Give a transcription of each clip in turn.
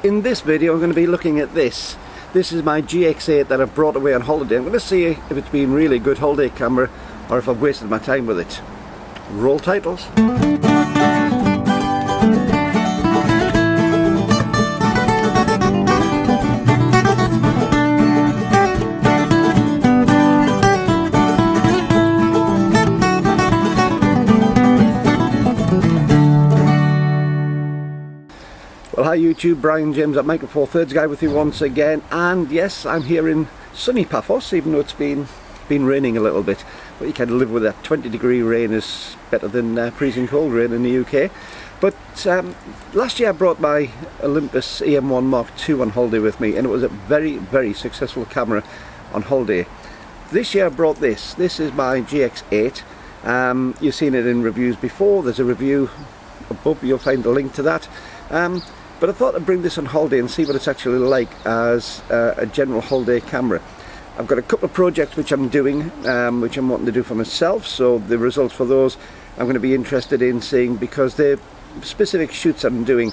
In this video I'm going to be looking at this. This is my GX8 that I've brought away on holiday. I'm going to see if it's been really a good holiday camera or if I've wasted my time with it. Roll titles. Well, hi YouTube, Brian James at Micro Four Thirds Guy with you once again, and yes, I'm here in sunny Paphos, even though it's been raining a little bit, but you can live with that. 20-degree rain is better than freezing cold rain in the UK. But last year I brought my Olympus EM1 Mark II on holiday with me, and it was a very successful camera on holiday. This year I brought this. This is my GX8. You've seen it in reviews before. There's a review above, you'll find a link to that. But I thought I'd bring this on holiday and see what it's actually like as a general holiday camera. I've got a couple of projects which I'm doing, which I'm wanting to do for myself, so the results for those I'm going to be interested in seeing because they're specific shoots I'm doing.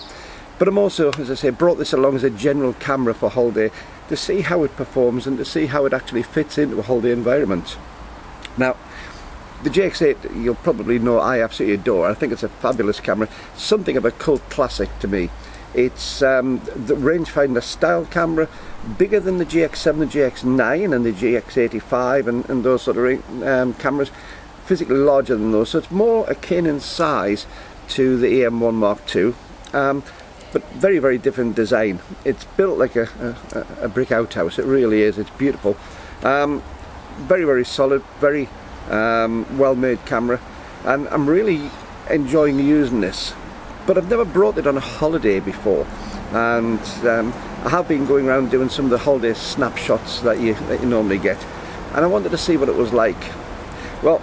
But I'm also, as I say, brought this along as a general camera for holiday to see how it performs and to see how it actually fits into a holiday environment. Now, the GX8, you'll probably know I absolutely adore. I think it's a fabulous camera, something of a cult classic to me. It's the rangefinder style camera, bigger than the GX7, the GX9 and the GX85 and those sort of cameras, physically larger than those, so it's more akin in size to the EM1 Mark II, but very different design. It's built like a brick outhouse, it really is. It's beautiful, very solid, very well-made camera, and I'm really enjoying using this. But I've never brought it on a holiday before, and I have been going around doing some of the holiday snapshots that you normally get, and I wanted to see what it was like. Well,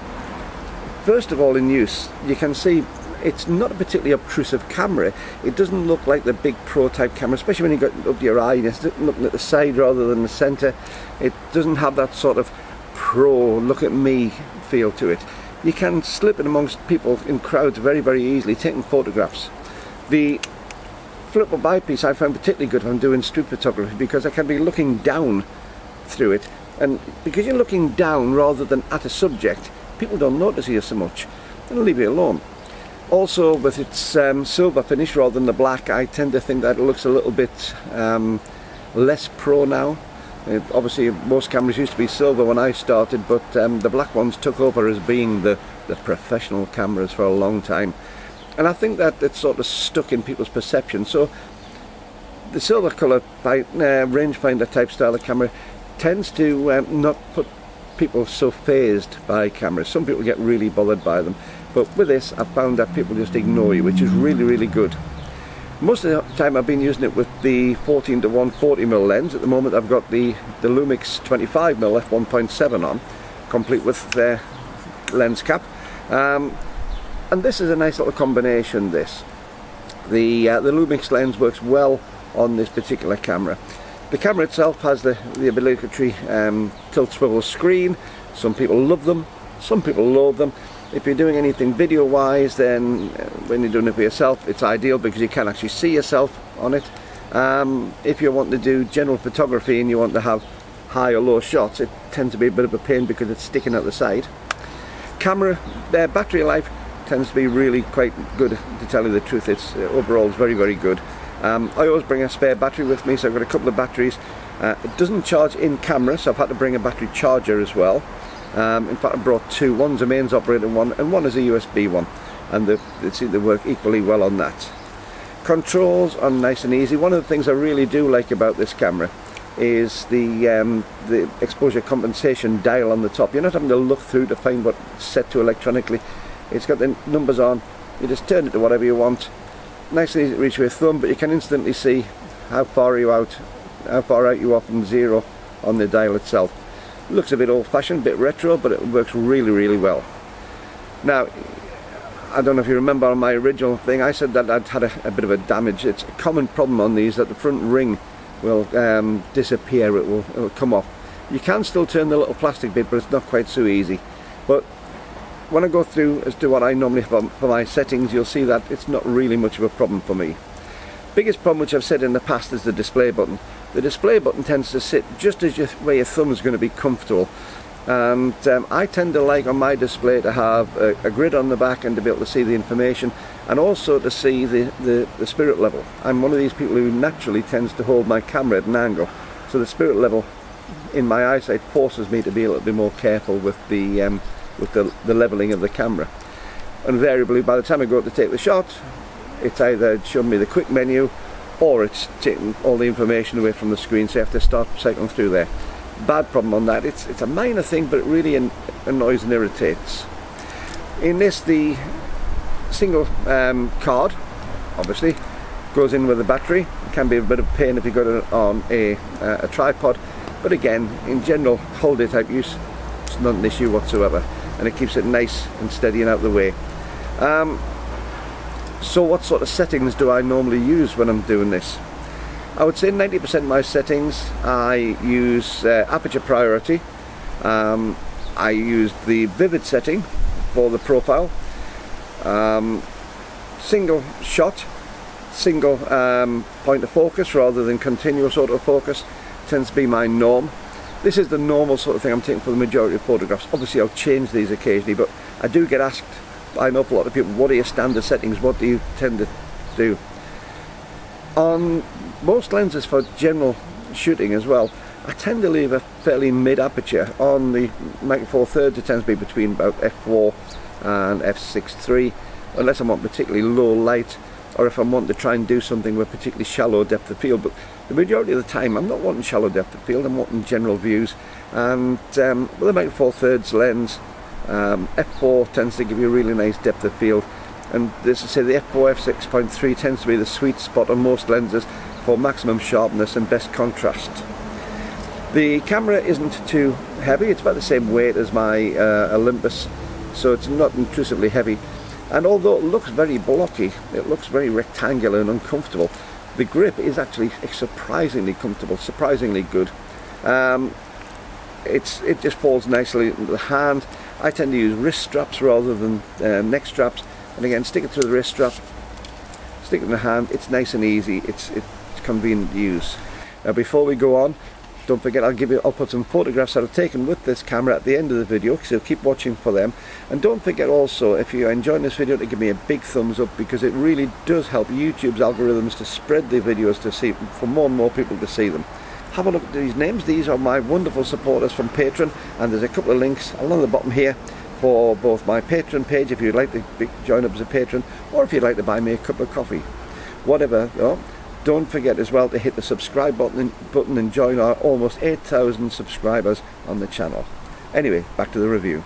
first of all, in use, you can see it's not a particularly obtrusive camera. It doesn't look like the big pro type camera, especially when you got up to your eye and it's looking at the side rather than the center. It doesn't have that sort of pro look at me feel to it. You can slip in amongst people in crowds very easily, taking photographs. The flip-up eyepiece I found particularly good when I'm doing street photography because I can be looking down through it, and because you're looking down rather than at a subject, people don't notice you so much and leave you alone. Also, with its silver finish rather than the black, I tend to think that it looks a little bit less pro now. Obviously most cameras used to be silver when I started, but the black ones took over as being the professional cameras for a long time, and I think that it's sort of stuck in people's perception. So the silver colour rangefinder type style of camera tends to not put people so phased by cameras. Some people get really bothered by them, but with this I found that people just ignore you, which is really good. Most of the time I've been using it with the 14:1 40mm lens. At the moment I've got the Lumix 25mm f1.7 on, complete with the lens cap. And this is a nice little combination, this. The Lumix lens works well on this particular camera. The camera itself has the obligatory tilt swivel screen. Some people love them, some people loathe them. If you're doing anything video wise, then when you're doing it for yourself, it's ideal because you can actually see yourself on it. If you want to do general photography and you want to have high or low shots, it tends to be a bit of a pain because it's sticking at the side. Camera, battery life tends to be really quite good, to tell you the truth. It's overall very good. I always bring a spare battery with me, so I've got a couple of batteries. It doesn't charge in camera, so I've had to bring a battery charger as well. In fact, I brought two. One's a mains operated one and one is a USB one, and they seem to work equally well on that. Controls are nice and easy. One of the things I really do like about this camera is the exposure compensation dial on the top. You're not having to look through to find what's set to electronically. It's got the numbers on, you just turn it to whatever you want. Nice and easy to reach with your thumb, but you can instantly see how far out you are from zero on the dial itself. Looks a bit old-fashioned, a bit retro, but it works really well. Now, I don't know if you remember on my original thing, I said that I'd had a bit of a damage. It's a common problem on these that the front ring will disappear, it will come off. You can still turn the little plastic bit, but it's not quite so easy. But when I go through as to what I normally have for my settings, you'll see that it's not really much of a problem for me. Biggest problem, which I've said in the past, is the display button. The display button tends to sit just as where your thumb is going to be comfortable, and I tend to like on my display to have a grid on the back and to be able to see the information, and also to see the spirit level. I'm one of these people who naturally tends to hold my camera at an angle, so the spirit level in my eyesight forces me to be a little bit more careful with the leveling of the camera. Invariably, by the time I go to take the shot, it's either showing me the quick menu or it's taking all the information away from the screen, so you have to start cycling through there. Bad problem on that. It's a minor thing, but it really annoys and irritates. In this, the single card obviously goes in with the battery. It can be a bit of a pain if you've got it on a tripod, but again, in general holiday type use, it's not an issue whatsoever, and it keeps it nice and steady and out of the way. So what sort of settings do I normally use when I'm doing this? I would say 90% of my settings I use aperture priority. I use the vivid setting for the profile, single shot, single point of focus rather than continuous autofocus tends to be my norm. This is the normal sort of thing I'm taking for the majority of photographs. Obviously I'll change these occasionally, but I do get asked by an awful lot of people, what are your standard settings, what do you tend to do? On most lenses for general shooting as well, I tend to leave a fairly mid aperture. On the Micro Four Thirds it tends to be between about f4 and f6.3, unless I want particularly low light, or if I want to try and do something with particularly shallow depth of field. But the majority of the time I'm not wanting shallow depth of field, I'm wanting general views. And with the Micro Four Thirds lens, f4 tends to give you a really nice depth of field, and as I say, the f4 f6.3 tends to be the sweet spot on most lenses for maximum sharpness and best contrast. The camera isn't too heavy, it's about the same weight as my Olympus, so it's not intrusively heavy, and although it looks very blocky, it looks very rectangular and uncomfortable, the grip is actually surprisingly comfortable, surprisingly good. It just falls nicely into the hand. I tend to use wrist straps rather than neck straps, and again, stick it through the wrist strap, stick it in the hand. It's nice and easy, it's convenient to use. Now before we go on, don't forget I'll put some photographs that I've taken with this camera at the end of the video, so keep watching for them. And don't forget also, if you're enjoying this video, to give me a big thumbs up, because it really does help YouTube's algorithms to spread the videos to see, for more and more people to see them. Have a look at these names. These are my wonderful supporters from Patreon, and there's a couple of links along the bottom here for both my Patreon page if you'd like to join up as a patron, or if you'd like to buy me a cup of coffee. Whatever though, don't forget as well to hit the subscribe button and join our almost 8,000 subscribers on the channel. Anyway, back to the review.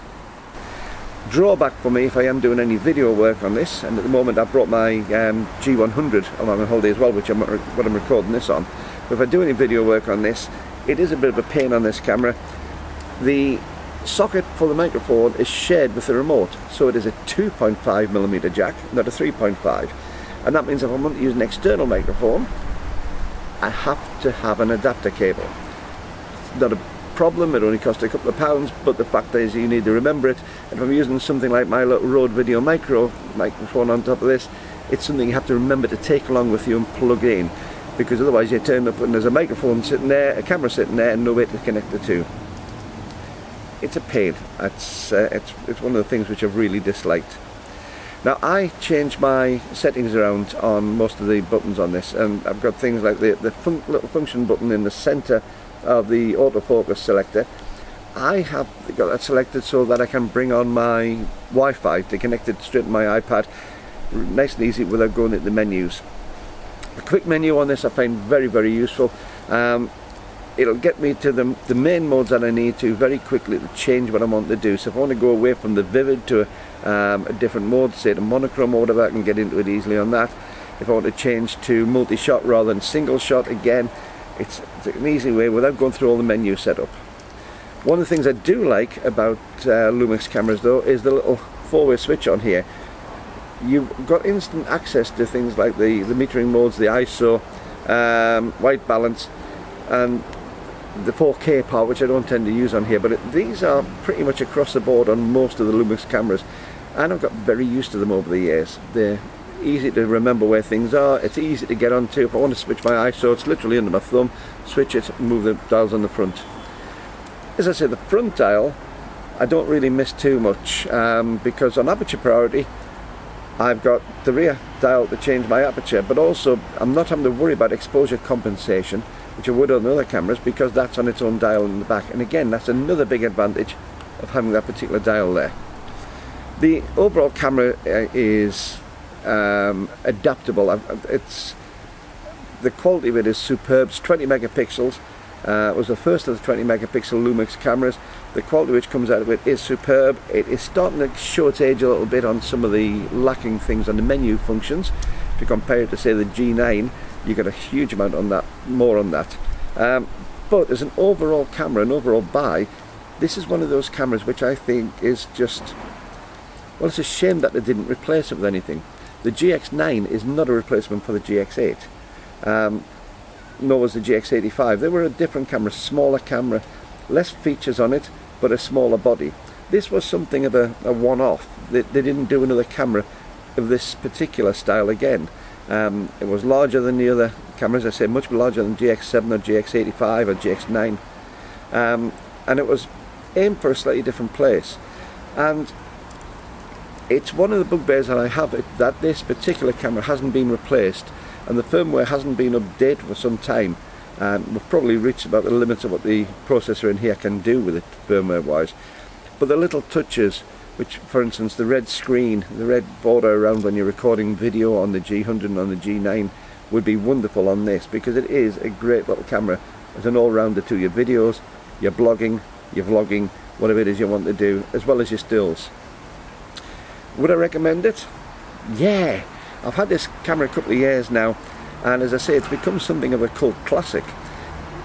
Drawback for me if I am doing any video work on this, and at the moment I've brought my G100 along on holiday as well, which what I'm recording this on. But if I do any video work on this, it is a bit of a pain on this camera. The socket for the microphone is shared with the remote, so it is a 2.5mm jack, not a 3.5, and that means if I want to use an external microphone, I have to have an adapter cable. It's not a problem, it only costs a couple of pounds, but the fact is you need to remember it, and if I'm using something like my little Rode Video microphone on top of this, it's something you have to remember to take along with you and plug in, because otherwise you turn up and there's a microphone sitting there, a camera sitting there, and no way to connect the two. It's a pain. It's one of the things which I've really disliked. Now I change my settings around on most of the buttons on this, and I've got things like the little function button in the center of the autofocus selector. I have got that selected so that I can bring on my Wi-Fi to connect it straight to my iPad, nice and easy without going into the menus. The quick menu on this I find very, very useful. It'll get me to the main modes that I need to very quickly to change what I want to do. So if I want to go away from the vivid to a different mode, say to monochrome or whatever, I can get into it easily on that. If I want to change to multi-shot rather than single shot, again, it's an easy way without going through all the menu setup. One of the things I do like about Lumix cameras though is the little four-way switch on here. You've got instant access to things like the metering modes, the ISO, white balance, and the 4K part, which I don't tend to use on here, but these are pretty much across the board on most of the Lumix cameras, and I've got very used to them over the years. They're easy to remember where things are, it's easy to get onto. If I want to switch my ISO, it's literally under my thumb, switch it, move the dials on the front. As I say, the front dial I don't really miss too much, because on aperture priority I've got the rear dial to change my aperture, but also I'm not having to worry about exposure compensation, which I would on other cameras, because that's on its own dial in the back. And again, that's another big advantage of having that particular dial there. The overall camera is adaptable. The quality of it is superb. It's 20 megapixels. It was the first of the 20 megapixel Lumix cameras. The quality which comes out of it is superb. It is starting to show its age a little bit on some of the lacking things on the menu functions. If you compare it to, say, the G9, you get a huge amount on that, more on that. But as an overall camera, an overall buy, this is one of those cameras which I think is just, well, it's a shame that they didn't replace it with anything. The GX9 is not a replacement for the GX8. Nor was the GX85. They were a different camera, smaller camera, less features on it, but a smaller body. This was something of a one-off. They didn't do another camera of this particular style again. It was larger than the other cameras, I say much larger than GX7 or GX85 or GX9. And it was aimed for a slightly different place. And it's one of the bugbears that I have, that this particular camera hasn't been replaced, and the firmware hasn't been updated for some time. We've probably reached about the limits of what the processor in here can do with it firmware wise. But the little touches, which, for instance, the red screen, the red border around when you're recording video on the G100 and on the G9 would be wonderful on this, because it is a great little camera as an all-rounder to your videos, your blogging, your vlogging, whatever it is you want to do, as well as your stills. Would I recommend it? Yeah! I've had this camera a couple of years now, and as I say, it's become something of a cult classic.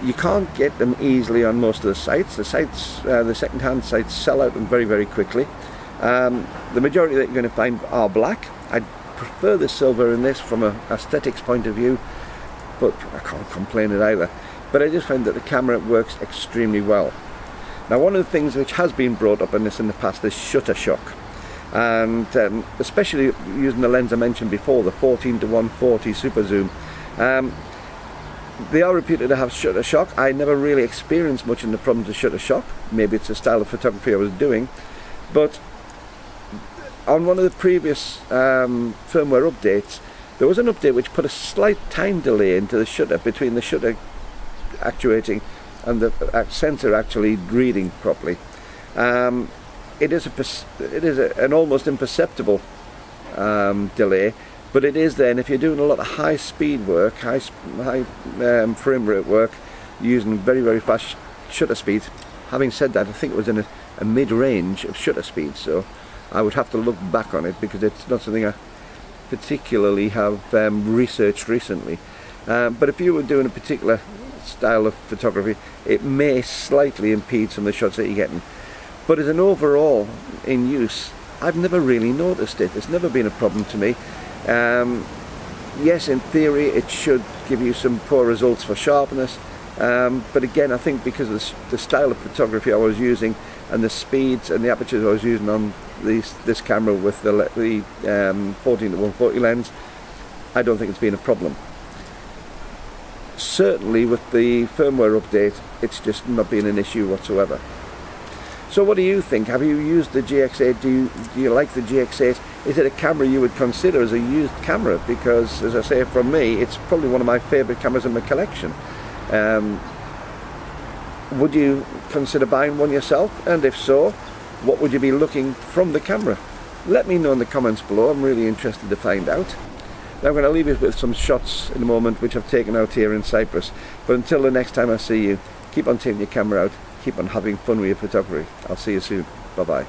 You can't get them easily on most of the sites. The second-hand sites sell out them very, very quickly. The majority that you're going to find are black. I prefer the silver in this from an aesthetics point of view, but I can't complain it either. But I just find that the camera works extremely well. Now, one of the things which has been brought up in this in the past is shutter shock. And especially using the lens I mentioned before, the 14-140 super zoom, they are reputed to have shutter shock. I never really experienced much in the problems of shutter shock. Maybe it's a style of photography I was doing, but on one of the previous firmware updates, there was an update which put a slight time delay into the shutter, between the shutter actuating and the sensor actually reading properly. It is an almost imperceptible delay, but it is there. And if you're doing a lot of high-speed work, high frame rate work, using very, very fast shutter speeds. Having said that, I think it was in a mid-range of shutter speed, so I would have to look back on it, because it's not something I particularly have researched recently. But if you were doing a particular style of photography, it may slightly impede some of the shots that you're getting. But as an overall in use, I've never really noticed it. It's never been a problem to me. Yes, in theory it should give you some poor results for sharpness, but again, I think because of the style of photography I was using and the speeds and the apertures I was using on this camera with the 14-140 lens, I don't think it's been a problem. Certainly with the firmware update, it's just not been an issue whatsoever. So what do you think? Have you used the GX8? Do you like the GX8? Is it a camera you would consider as a used camera? Because, as I say, from me, it's probably one of my favourite cameras in my collection. Would you consider buying one yourself? And if so, what would you be looking from the camera? Let me know in the comments below. I'm really interested to find out. Now I'm going to leave you with some shots in a moment which I've taken out here in Cyprus. But until the next time I see you, keep on taking your camera out. Keep on having fun with your photography. I'll see you soon. Bye bye.